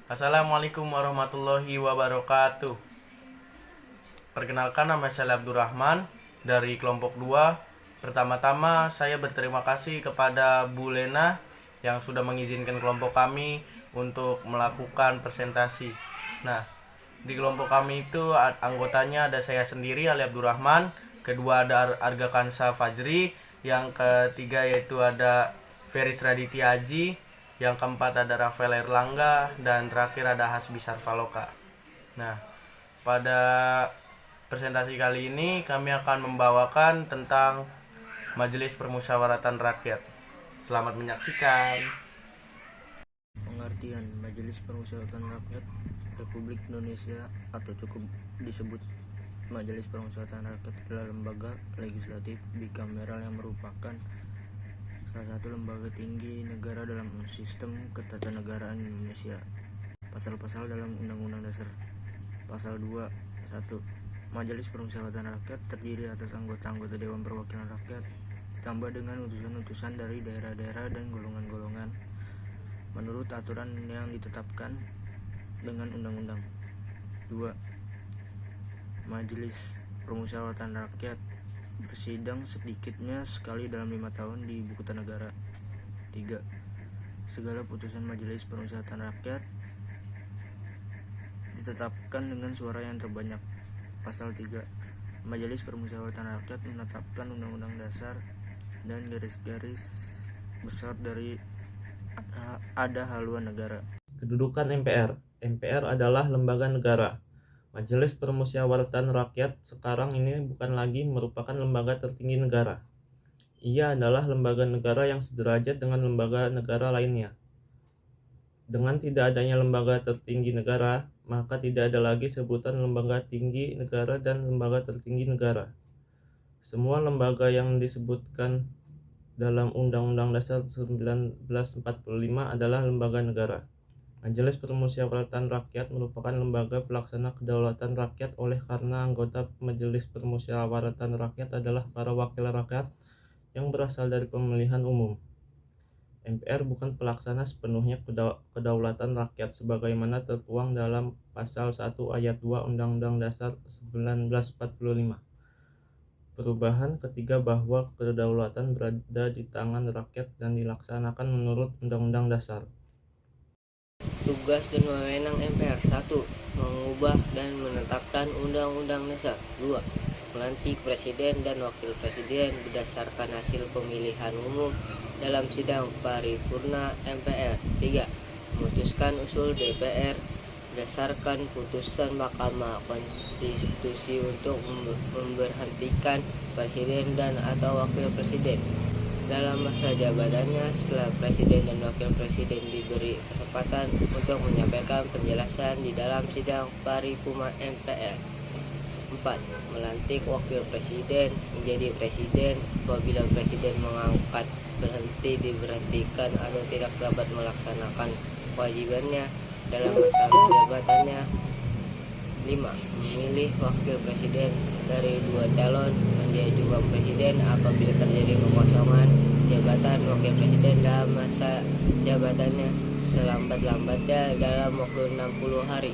Assalamualaikum warahmatullahi wabarakatuh. Perkenalkan, nama saya Abdurrahman dari kelompok 2. Pertama-tama saya berterima kasih kepada Bu Lena yang sudah mengizinkan kelompok kami untuk melakukan presentasi. Nah, di kelompok kami itu anggotanya ada saya sendiri Ali Abdurrahman, kedua ada Arga Kansa Fajri, yang ketiga yaitu ada Feris Raditya Aji, yang keempat ada Rafael Erlangga, dan terakhir ada Hasbisar Faloka. Nah, pada presentasi kali ini kami akan membawakan tentang Majelis Permusyawaratan Rakyat. Selamat menyaksikan. Pengertian Majelis Permusyawaratan Rakyat Republik Indonesia atau cukup disebut Majelis Permusyawaratan Rakyat adalah lembaga legislatif bikameral yang merupakan salah satu lembaga tinggi negara dalam sistem ketatanegaraan Indonesia. Pasal-pasal dalam Undang-Undang Dasar. Pasal 2. 1. Majelis Permusyawaratan Rakyat terdiri atas anggota-anggota Dewan Perwakilan Rakyat ditambah dengan utusan-utusan dari daerah-daerah dan golongan-golongan menurut aturan yang ditetapkan dengan undang-undang. 2. Majelis Permusyawaratan Rakyat bersidang sedikitnya sekali dalam 5 tahun di Ibu Kota Negara. 3. Segala putusan Majelis Permusyawaratan Rakyat ditetapkan dengan suara yang terbanyak. Pasal 3. Majelis Permusyawaratan Rakyat menetapkan Undang-Undang Dasar dan garis-garis besar dari ada haluan negara. Kedudukan MPR. MPR adalah lembaga negara. Majelis Permusyawaratan Rakyat sekarang ini bukan lagi merupakan lembaga tertinggi negara. Ia adalah lembaga negara yang sederajat dengan lembaga negara lainnya. Dengan tidak adanya lembaga tertinggi negara, maka tidak ada lagi sebutan lembaga tinggi negara dan lembaga tertinggi negara. Semua lembaga yang disebutkan dalam Undang-Undang Dasar 1945 adalah lembaga negara. Majelis Permusyawaratan Rakyat merupakan lembaga pelaksana kedaulatan rakyat oleh karena anggota Majelis Permusyawaratan Rakyat adalah para wakil rakyat yang berasal dari pemilihan umum. MPR bukan pelaksana sepenuhnya kedaulatan rakyat sebagaimana tertuang dalam Pasal 1 Ayat 2 Undang-Undang Dasar 1945. Perubahan ketiga bahwa kedaulatan berada di tangan rakyat dan dilaksanakan menurut Undang-Undang Dasar. Tugas dan wewenang MPR. 1. Mengubah dan menetapkan Undang-Undang Dasar. 2. Melantik Presiden dan Wakil Presiden berdasarkan hasil pemilihan umum dalam sidang paripurna MPR. 3. Memutuskan usul DPR berdasarkan putusan Mahkamah Konstitusi untuk memberhentikan Presiden dan atau Wakil Presiden dalam masa jabatannya setelah Presiden dan Wakil Presiden diberi kesempatan untuk menyampaikan penjelasan di dalam sidang paripurna MPR. 4. Melantik Wakil Presiden menjadi Presiden apabila Presiden mengangkat, berhenti, diberhentikan atau tidak dapat melaksanakan kewajibannya dalam masa jabatannya. 5. Memilih Wakil Presiden dari 2 calon yang diajukan Presiden apabila terjadi kekosongan jabatan Wakil Presiden dalam masa jabatannya selambat-lambatnya dalam waktu 60 hari.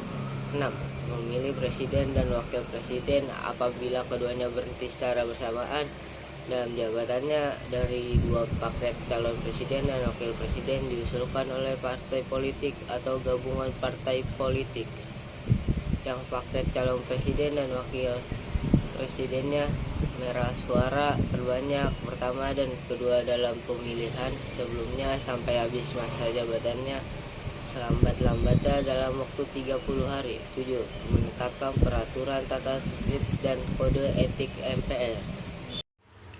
6. Memilih Presiden dan Wakil Presiden apabila keduanya berhenti secara bersamaan dalam jabatannya dari 2 paket calon Presiden dan Wakil Presiden diusulkan oleh partai politik atau gabungan partai politik yang paket calon Presiden dan Wakil Presidennya merah suara terbanyak pertama dan kedua dalam pemilihan sebelumnya sampai habis masa jabatannya selambat-lambatnya dalam waktu 30 hari. 7. Menetapkan peraturan tata tertib dan kode etik MPR.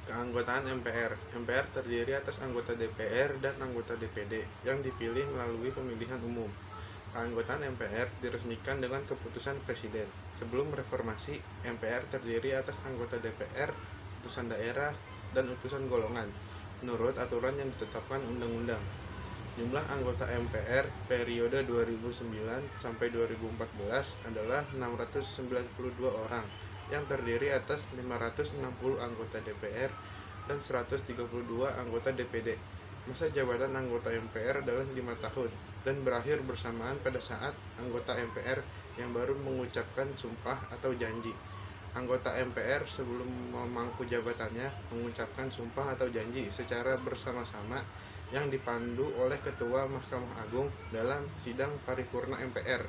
Keanggotaan MPR. MPR terdiri atas anggota DPR dan anggota DPD yang dipilih melalui pemilihan umum. Keanggotaan MPR diresmikan dengan keputusan Presiden. Sebelum reformasi, MPR terdiri atas anggota DPR, utusan daerah, dan utusan golongan, menurut aturan yang ditetapkan undang-undang. Jumlah anggota MPR periode 2009 sampai 2014 adalah 692 orang, yang terdiri atas 560 anggota DPR dan 132 anggota DPD. Masa jabatan anggota MPR adalah 5 tahun. dan berakhir bersamaan pada saat anggota MPR yang baru mengucapkan sumpah atau janji. Anggota MPR sebelum memangku jabatannya mengucapkan sumpah atau janji secara bersama-sama yang dipandu oleh Ketua Mahkamah Agung dalam sidang paripurna MPR.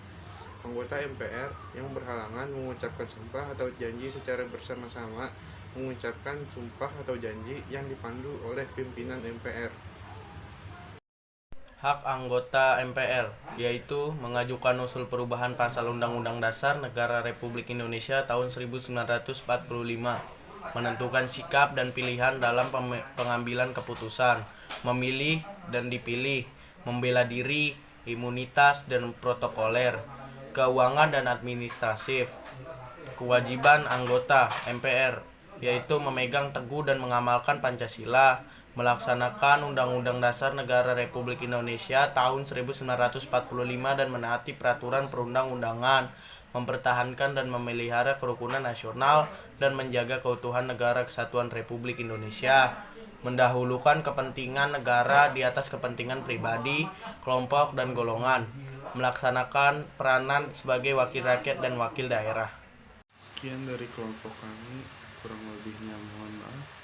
Anggota MPR yang berhalangan mengucapkan sumpah atau janji secara bersama-sama mengucapkan sumpah atau janji yang dipandu oleh pimpinan MPR. Hak anggota MPR, yaitu mengajukan usul perubahan pasal Undang-Undang Dasar Negara Republik Indonesia tahun 1945, menentukan sikap dan pilihan dalam pengambilan keputusan, memilih dan dipilih, membela diri, imunitas dan protokoler, keuangan dan administratif. Kewajiban anggota MPR, yaitu memegang teguh dan mengamalkan Pancasila, melaksanakan Undang-Undang Dasar Negara Republik Indonesia tahun 1945 dan menaati peraturan perundang-undangan, mempertahankan dan memelihara kerukunan nasional dan menjaga keutuhan negara kesatuan Republik Indonesia, mendahulukan kepentingan negara di atas kepentingan pribadi, kelompok dan golongan, melaksanakan peranan sebagai wakil rakyat dan wakil daerah. Sekian dari kelompok kami, kurang lebihnya mohon maaf.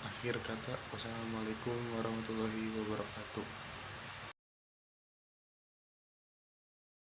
Akhir kata, wassalamualaikum warahmatullahi wabarakatuh.